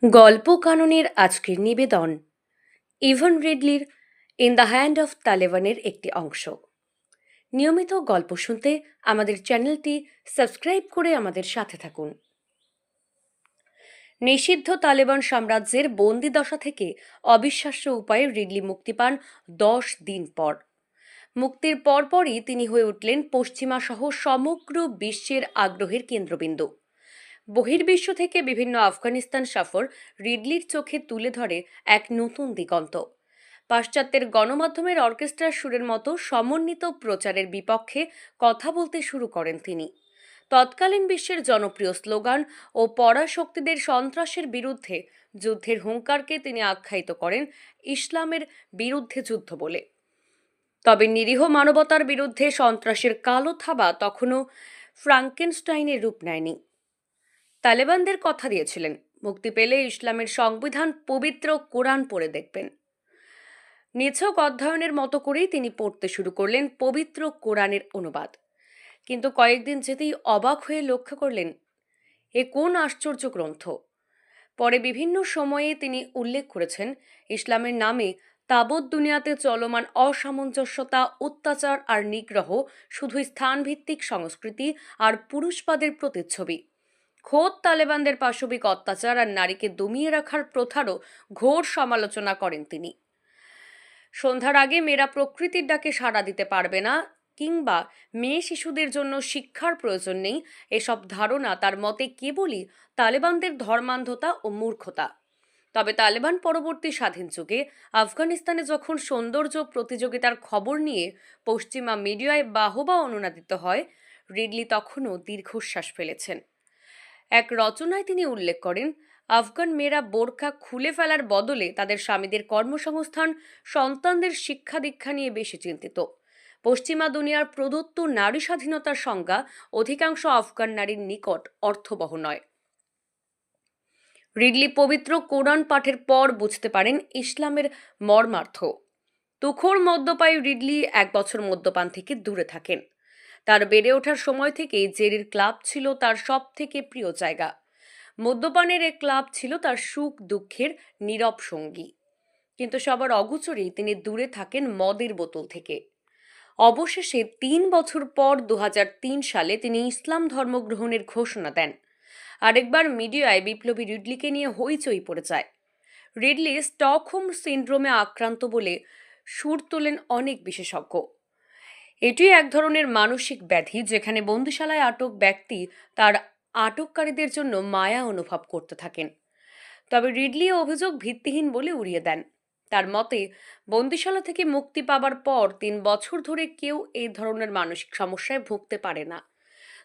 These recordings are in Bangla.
গল্প কাননের আজকের নিবেদন ইভান রিডলির ইন দ্য হ্যান্ড অফ তালেবানের একটি অংশ। নিয়মিত গল্প শুনতে আমাদের চ্যানেলটি সাবস্ক্রাইব করে আমাদের সাথে থাকুন। নিষিদ্ধ তালেবান সাম্রাজ্যের বন্দিদশা থেকে অবিশ্বাস্য উপায়ে রিডলি মুক্তি পান 10 দিন পর। মুক্তির পরপরই তিনি হয়ে উঠলেন পশ্চিমা সহ সমগ্র বিশ্বের আগ্রহের কেন্দ্রবিন্দু। বহির্বিশ্ব থেকে বিভিন্ন আফগানিস্তান সফর রিডলির চোখে তুলে ধরে এক নতুন দিগন্ত। পাশ্চাত্যের গণমাধ্যমের অর্কেস্ট্রার সুরের মতো সমন্বিত প্রচারের বিপক্ষে কথা বলতে শুরু করেন তিনি। তৎকালীন বিশ্বের জনপ্রিয় স্লোগান ও পরাশক্তিদের সন্ত্রাসের বিরুদ্ধে যুদ্ধের হুঙ্কারকে তিনি আখ্যায়িত করেন ইসলামের বিরুদ্ধে যুদ্ধ বলে। তবে নিরীহ মানবতার বিরুদ্ধে সন্ত্রাসের কালো থাবা তখনও ফ্রাঙ্কেনস্টাইনের রূপ নেয়নি। তালেবানদের কথা দিয়েছিলেন, মুক্তি পেলে ইসলামের সংবিধান পবিত্র কোরআন পড়ে দেখবেন। নিছক অধ্যয়নের মতো করেই তিনি পড়তে শুরু করলেন পবিত্র কোরআনের অনুবাদ। কিন্তু কয়েকদিন যেতেই অবাক হয়ে লক্ষ্য করলেন, এ কোন আশ্চর্য গ্রন্থ। পরে বিভিন্ন সময়ে তিনি উল্লেখ করেছেন, ইসলামের নামে তাবৎ দুনিয়াতে চলমান অসামঞ্জস্যতা, অত্যাচার আর নিগ্রহ শুধু স্থানভিত্তিক সংস্কৃতি আর পুরুষবাদের প্রতিচ্ছবি। খোদ তালেবানদের পাশবিক অত্যাচার আর নারীকে দমিয়ে রাখার প্রথারও ঘোর সমালোচনা করেন তিনি। সন্ধ্যার আগে মেয়েরা প্রকৃতির ডাকে সাড়া দিতে পারবে না কিংবা মেয়ে শিশুদের জন্য শিক্ষার প্রয়োজন নেই, এসব ধারণা তার মতে কেবলই তালেবানদের ধর্মান্ধতা ও মূর্খতা। তবে তালেবান পরবর্তী স্বাধীন যুগে আফগানিস্তানে যখন সৌন্দর্য প্রতিযোগিতার খবর নিয়ে পশ্চিমা মিডিয়ায় বাহবা অনুনাদিত হয়, রিডলি তখনও দীর্ঘশ্বাস ফেলেছেন। এক রচনায় তিনি উল্লেখ করেন, আফগান মেয়েরা বোরকা খুলে ফেলার বদলে তাদের স্বামীদের কর্মসংস্থান, সন্তানদের শিক্ষা দীক্ষা নিয়ে বেশি চিন্তিত। পশ্চিমা দুনিয়ার প্রদত্ত নারী স্বাধীনতার সংজ্ঞা অধিকাংশ আফগান নারীর নিকট অর্থবহ নয়। রিডলি পবিত্র কোরআন পাঠের পর বুঝতে পারেন ইসলামের মর্মার্থ। তুখোড় মদ্যপায়ী রিডলি 1 বছর মদ্যপান থেকে দূরে থাকেন। তার বেড়ে ওঠার সময় থেকেই জেরির ক্লাব ছিল তার সব থেকে প্রিয় জায়গা। মদ্যপানের এক ক্লাব ছিল তার সুখ দুঃখের নীরব সঙ্গী। কিন্তু সবার অগোচরেই তিনি দূরে থাকেন মদের বোতল থেকে। অবশেষে 3 বছর পর 2003 সালে তিনি ইসলাম ধর্ম গ্রহণের ঘোষণা দেন। আরেকবার মিডিয়ায় বিপ্লবী রিডলিকে নিয়ে হইচই পড়ে যায়। রিডলি স্টকহোম সিন্ড্রোমে আক্রান্ত বলে সুর তোলেন অনেক বিশেষজ্ঞ। এটি এক ধরনের মানসিক ব্যাধি যেখানে বন্দিশালায় আটক ব্যক্তি তার আটককারীদের জন্য মায়া অনুভব করতে থাকেন। তবে রিডলি অভিযোগ ভিত্তিহীন বলে উড়িয়ে দেন। তার মতে, বন্দিশালা থেকে মুক্তি পাবার পর 3 বছর ধরে কেউ এই ধরনের মানসিক সমস্যায় ভুগতে পারে না।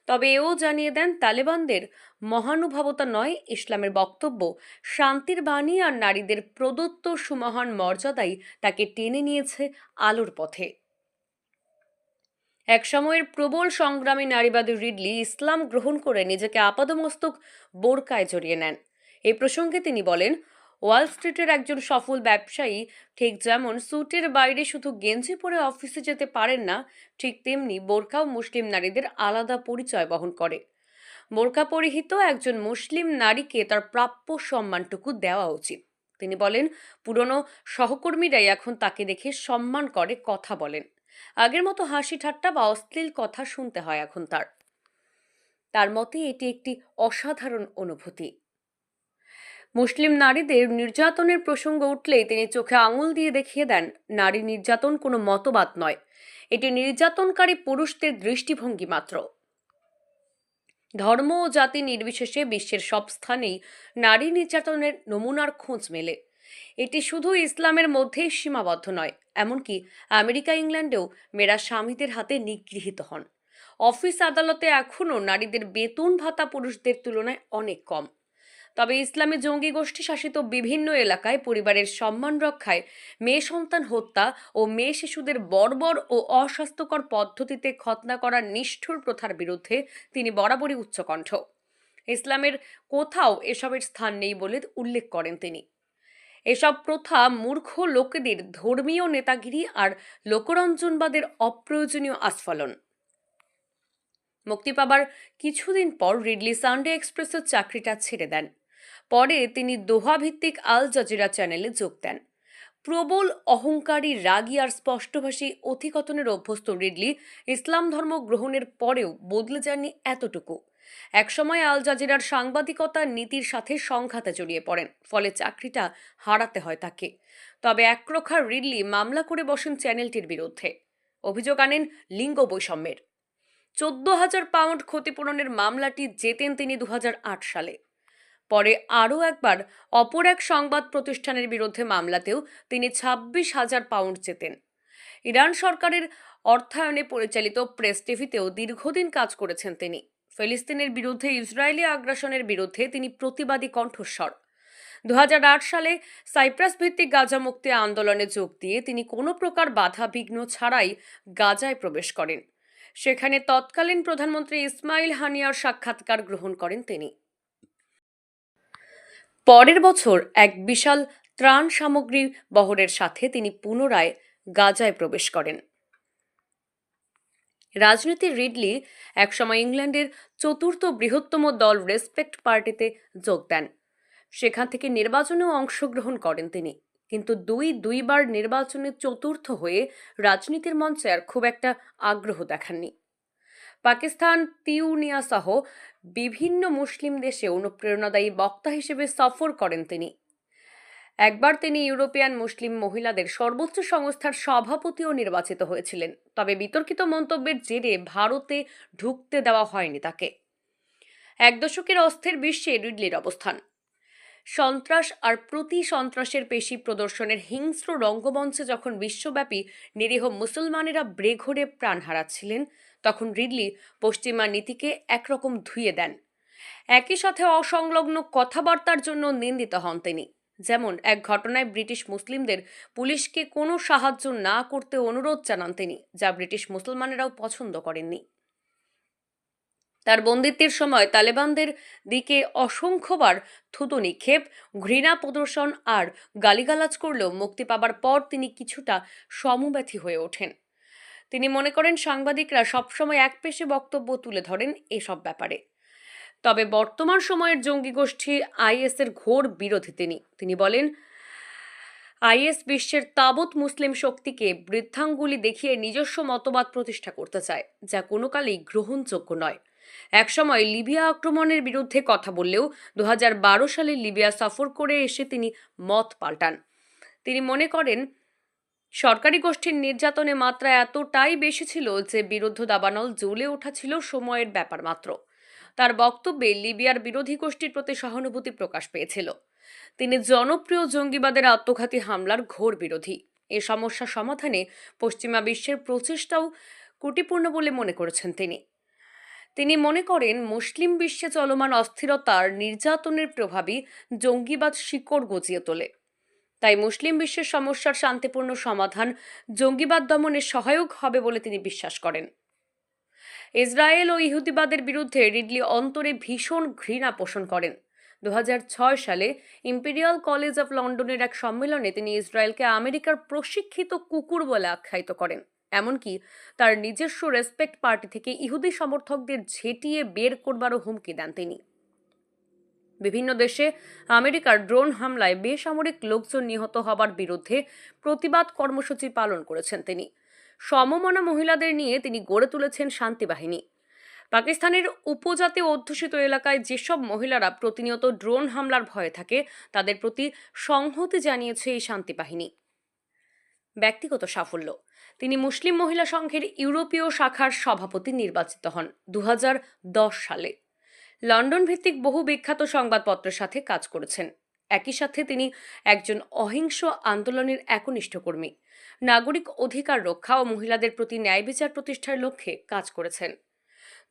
তবে এও জানিয়ে দেন, তালেবানদের মহানুভবতা নয়, ইসলামের বক্তব্য, শান্তির বাণী আর নারীদের প্রদত্ত সুমহান মর্যাদাই তাকে টেনে নিয়েছে আলোর পথে। এক সময়ের প্রবল সংগ্রামী নারীবাদী রিডলি ইসলাম গ্রহণ করে নিজেকে আপাদমস্তক বোরকায় জড়িয়ে নেন। এই প্রসঙ্গে তিনি বলেন, ওয়াল স্ট্রিটের একজন সফল ব্যবসায়ী ঠিক যেমন স্যুটের বাইরে শুধু গেঞ্জি পরে অফিসে যেতে পারেন না, ঠিক তেমনি বোরকাও মুসলিম নারীদের আলাদা পরিচয় বহন করে। বোরকা পরিহিত একজন মুসলিম নারীকে তার প্রাপ্য সম্মানটুকু দেওয়া উচিত। তিনি বলেন, পুরনো সহকর্মীরাই এখন তাকে দেখে সম্মান করে, কথা বলেন। আগের মতো হাসি ঠাট্টা বা অশ্লীল কথা শুনতে হয় এখন তার। তার মতে এটি একটি অসাধারণ অনুভূতি। মুসলিম নারীদের নির্যাতনের প্রসঙ্গ উঠলেই তিনি চোখে আঙুল দিয়ে দেখিয়ে দেন, নারী নির্যাতন কোনো মতবাদ নয়, এটি নির্যাতনকারী পুরুষদের দৃষ্টিভঙ্গি মাত্র। ধর্ম ও জাতি নির্বিশেষে বিশ্বের সব স্থানেই নারী নির্যাতনের নমুনার খোঁজ মেলে। এটি শুধু ইসলামের মধ্যেই সীমাবদ্ধ নয়, এমনকি আমেরিকা, ইংল্যান্ডেও মেয়েরা স্বামীদের হাতে নিগৃহীত হন। অফিস আদালতে এখনও নারীদের বেতন ভাতা পুরুষদের তুলনায় অনেক কম। তবে ইসলামী জঙ্গি গোষ্ঠী শাসিত বিভিন্ন এলাকায় পরিবারের সম্মান রক্ষায় মেয়ে সন্তান হত্যা ও মেয়ে শিশুদের বর্বর ও অস্বাস্থ্যকর পদ্ধতিতে খৎনা করার নিষ্ঠুর প্রথার বিরুদ্ধে তিনি বরাবরই উচ্চকণ্ঠ। ইসলামের কোথাও এসবের স্থান নেই বলে উল্লেখ করেন তিনি। এসব প্রথা মূর্খ লোকেদের ধর্মীয় নেতাগিরি আর লোকরঞ্জনবাদের অপ্রয়োজনীয় আস্ফালন। মুক্তি পাবার কিছুদিন পর রিডলি সানডে এক্সপ্রেসের চাকরিটা ছেড়ে দেন। পরে তিনি দোহা ভিত্তিক আল জাজিরা চ্যানেলে যোগ দেন। প্রবল অহংকারী, রাগী আর স্পষ্টভাষী অধিকথনের অভ্যস্ত রিডলি ইসলাম ধর্ম গ্রহণের পরেও বদলে যাননি এতটুকু। একসময় আল জাজিরার সাংবাদিকতার নীতির সাথে সংঘাতে জড়িয়ে পড়েন, ফলে চাকরিটা হারাতে হয় তাকে। তবে একরোখা রিডলি মামলা করে বসেন চ্যানেলটির বিরুদ্ধে। অভিযোগ আনেন লিঙ্গ বৈষম্যের। 14,000 পাউন্ড ক্ষতিপূরণের মামলাটি জেতেন তিনি 2008 সালে। পরে আরও একবার অপর এক সংবাদ প্রতিষ্ঠানের বিরুদ্ধে মামলাতেও তিনি 26,000 পাউন্ড জেতেন। ইরান সরকারের অর্থায়নে পরিচালিত প্রেস টিভিতেও দীর্ঘদিন কাজ করেছেন তিনি। ফিলিস্তিনের বিরুদ্ধে ইসরায়েলি আগ্রাসনের বিরুদ্ধে তিনি প্রতিবাদী কণ্ঠস্বর। 2008 সালে সাইপ্রাস ভিত্তিক গাজা মুক্তি আন্দোলনে যোগ দিয়ে তিনি কোনো প্রকার বাধা বিঘ্ন ছাড়াই গাজায় প্রবেশ করেন। সেখানে তৎকালীন প্রধানমন্ত্রী ইসমাইল হানিয়ার সাক্ষাৎকার গ্রহণ করেন তিনি। পরের বছর এক বিশাল ত্রাণ সামগ্রী বহরের সাথে তিনি পুনরায় গাজায় প্রবেশ করেন। রাজনীতির রিডলি একসময় ইংল্যান্ডের চতুর্থ বৃহত্তম দল রেসপেক্ট পার্টিতে যোগ দেন। সেখান থেকে নির্বাচনেও অংশগ্রহণ করেন তিনি, কিন্তু দুইবার নির্বাচনে চতুর্থ হয়ে রাজনীতির মঞ্চে আর খুব একটা আগ্রহ দেখাননি। পাকিস্তান, তিউনিয়া সহ বিভিন্ন মুসলিম দেশে অনুপ্রেরণাদায়ী বক্তা হিসেবে সফর করেন তিনি। একবার তিনি ইউরোপিয়ান মুসলিম মহিলাদের সর্বোচ্চ সংস্থার সভাপতিও নির্বাচিত হয়েছিলেন, তবে বিতর্কিত মন্তব্যের জেরে ভারতে ঢুকতে দেওয়া হয়নি তাকে। এক দশকের অস্থির বিশ্বে রিডলির অবস্থান। সন্ত্রাস আর প্রতি সন্ত্রাসের পেশি প্রদর্শনের হিংস্র রঙ্গমঞ্চে যখন বিশ্বব্যাপী নিরীহ মুসলমানেরা বেঘোরে প্রাণ হারাচ্ছিলেন, তখন রিডলি পশ্চিমা নীতিকে একরকম ধুয়ে দেন। একই সাথে অসংলগ্ন কথাবার্তার জন্য নিন্দিত হন তিনি। যেমন এক ঘটনায় ব্রিটিশ মুসলিমদের পুলিশকে কোনো সাহায্য না করতে অনুরোধ জানান তিনি, যা ব্রিটিশ মুসলমানেরাও পছন্দ করেননি। তার বন্দিত্বের সময় তালেবানদের দিকে অসংখ্যবার থুতু নিক্ষেপ, ঘৃণা প্রদর্শন আর গালিগালাজ করলেও মুক্তি পাবার পর তিনি কিছুটা সমব্যথী হয়ে ওঠেন। তিনি মনে করেন সাংবাদিকরা সবসময় একপেশে বক্তব্য তুলে ধরেন এসব ব্যাপারে। তবে বর্তমান সময়ের জঙ্গি গোষ্ঠী আইএসের ঘোর বিরোধী তিনি বলেন, আইএস বিশ্বের তাবৎ মুসলিম শক্তিকে বৃদ্ধাঙ্গুলি দেখিয়ে নিজস্ব মতবাদ প্রতিষ্ঠা করতে চায়, যা কোনো কালেই গ্রহণযোগ্য নয়। একসময় লিবিয়া আক্রমণের বিরুদ্ধে কথা বললেও 2012 সালে লিবিয়া সফর করে এসে তিনি মত পাল্টান। তিনি মনে করেন সরকারি গোষ্ঠীর নির্যাতনে মাত্রা এতটাই বেশি ছিল যে বিরুদ্ধ দাবানল জ্বলে ওঠা ছিল সময়ের ব্যাপার মাত্র। তার বক্তব্যে লিবিয়ার বিরোধী গোষ্ঠীর প্রতি সহানুভূতি প্রকাশ পেয়েছিল। তিনি জনপ্রিয় জঙ্গিবাদের আত্মঘাতী হামলার ঘোর বিরোধী। এ সমস্যা সমাধানে পশ্চিমা বিশ্বের প্রচেষ্টাও ত্রুটিপূর্ণ বলে মনে করেছেন তিনি মনে করেন মুসলিম বিশ্বে চলমান অস্থিরতার নির্যাতনের প্রভাবই জঙ্গিবাদ শিকড় গজিয়ে তোলে। তাই মুসলিম বিশ্বের সমস্যার শান্তিপূর্ণ সমাধান জঙ্গিবাদ দমনে সহায়ক হবে বলে তিনি বিশ্বাস করেন। ইসরায়েল ও ইহুদিবাদের বিরুদ্ধে রিডলি অন্তরে ভীষণ ঘৃণা পোষণ করেন। 2006 সালে ইম্পেরিয়াল কলেজ অফ লন্ডনের এক সম্মেলনে তিনি ইসরায়েলকে আমেরিকার প্রশিক্ষিত কুকুর বলে আখ্যায়িত করেন। এমনকি তার নিজস্ব রেসপেক্ট পার্টি থেকে ইহুদি সমর্থকদের ঝেঁটিয়ে বের করবারও হুমকি দেন তিনি। বিভিন্ন দেশে আমেরিকার ড্রোন হামলায় বেসামরিক লোকজন নিহত হবার বিরুদ্ধে প্রতিবাদ কর্মসূচি পালন করেছেন তিনি। সমমনা মহিলাদের নিয়ে তিনি গড়ে তুলেছেন শান্তি বাহিনী। পাকিস্তানের উপজাতি অধ্যুষিত এলাকায় যেসব মহিলারা প্রতিনিয়ত ড্রোন হামলার ভয়ে থাকে, তাদের প্রতি সংহতি জানিয়েছে এই শান্তি বাহিনী। ব্যক্তিগত সাফল্য: তিনি মুসলিম মহিলা সংঘের ইউরোপীয় শাখার সভাপতি নির্বাচিত হন 2010 সালে। লন্ডন ভিত্তিক বহু বিখ্যাত সংবাদপত্রের সাথে কাজ করেছেন। একই সাথে তিনি একজন অহিংস আন্দোলনের একনিষ্ঠ কর্মী। নাগরিক অধিকার রক্ষা ও মহিলাদের প্রতি ন্যায় বিচার প্রতিষ্ঠার লক্ষ্যে কাজ করেছেন।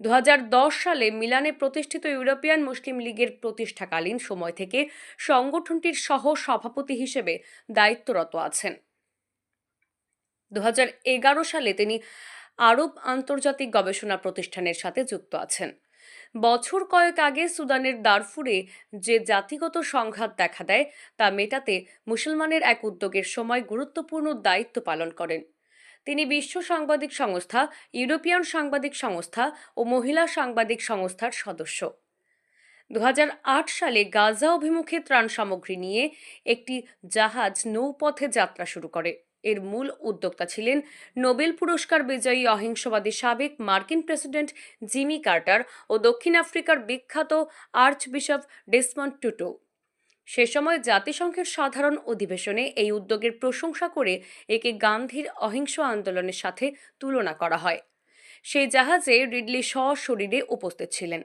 2010 সালে মিলানে প্রতিষ্ঠিত ইউরোপিয়ান মুসলিম লীগের প্রতিষ্ঠাকালীন সময় থেকে সংগঠনটির সহ সভাপতি হিসেবে দায়িত্বরত আছেন। 2011 সালে তিনি আরব আন্তর্জাতিক গবেষণা প্রতিষ্ঠানের সাথে যুক্ত আছেন। বছর কয়েক আগে সুদানের দারফুরে যে জাতিগত সংঘাত দেখা দেয় তা মেটাতে মুসলমানের এক উদ্যোগের সময় গুরুত্বপূর্ণ দায়িত্ব পালন করেন। তিনি বিশ্ব সাংবাদিক সংস্থা, ইউরোপিয়ান সাংবাদিক সংস্থা ও মহিলা সাংবাদিক সংস্থার সদস্য। 2008 সালে গাজা অভিমুখে ত্রাণ সামগ্রী নিয়ে একটি জাহাজ নৌপথে যাত্রা শুরু করে। এর মূল উদ্যোক্তা ছিলেন নোবেল পুরস্কার বিজয়ী অহিংসবাদী সাবেক মার্কিন প্রেসিডেন্ট জিমি কার্টার ও দক্ষিণ আফ্রিকার বিখ্যাত আর্চবিশপ ডেসমন্ড টুটু। সে সময় জাতিসংঘের সাধারণ অধিবেশনে এই উদ্যোগের প্রশংসা করে একে গান্ধীর অহিংস আন্দোলনের সাথে তুলনা করা হয়। সেই জাহাজে রিডলি সশরীরে উপস্থিত ছিলেন।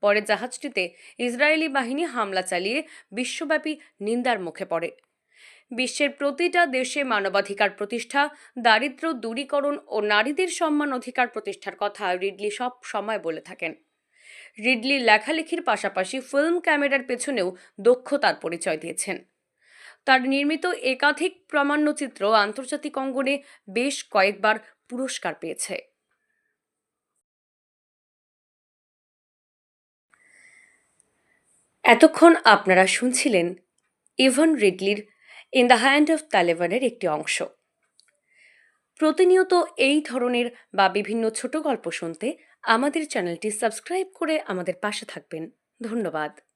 পরে জাহাজটিতে ইসরায়েলি বাহিনী হামলা চালিয়ে বিশ্বব্যাপী নিন্দার মুখে পড়ে। বিশ্বের প্রতিটা দেশে মানবাধিকার প্রতিষ্ঠা, দারিদ্র্য দূরীকরণ ও নারীদের সম্মান অধিকার প্রতিষ্ঠার কথা রিডলি সব সময় বলে থাকেন। রিডলি লেখালেখির পাশাপাশি ফিল্ম ক্যামেরার পেছনেও দক্ষতার পরিচয় দিয়েছেন। তার নির্মিত একাধিক প্রামাণ্যচিত্র আন্তর্জাতিক অঙ্গনে বেশ কয়েকবার পুরস্কার পেয়েছে। এতক্ষণ আপনারা শুনছিলেন ইভান রিডলির ইন দ্য হ্যান্ড অফ তালেবানের একটি অংশ। প্রতিনিয়ত এই ধরনের বা বিভিন্ন ছোট গল্প শুনতে আমাদের চ্যানেলটি সাবস্ক্রাইব করে আমাদের পাশে থাকবেন। ধন্যবাদ।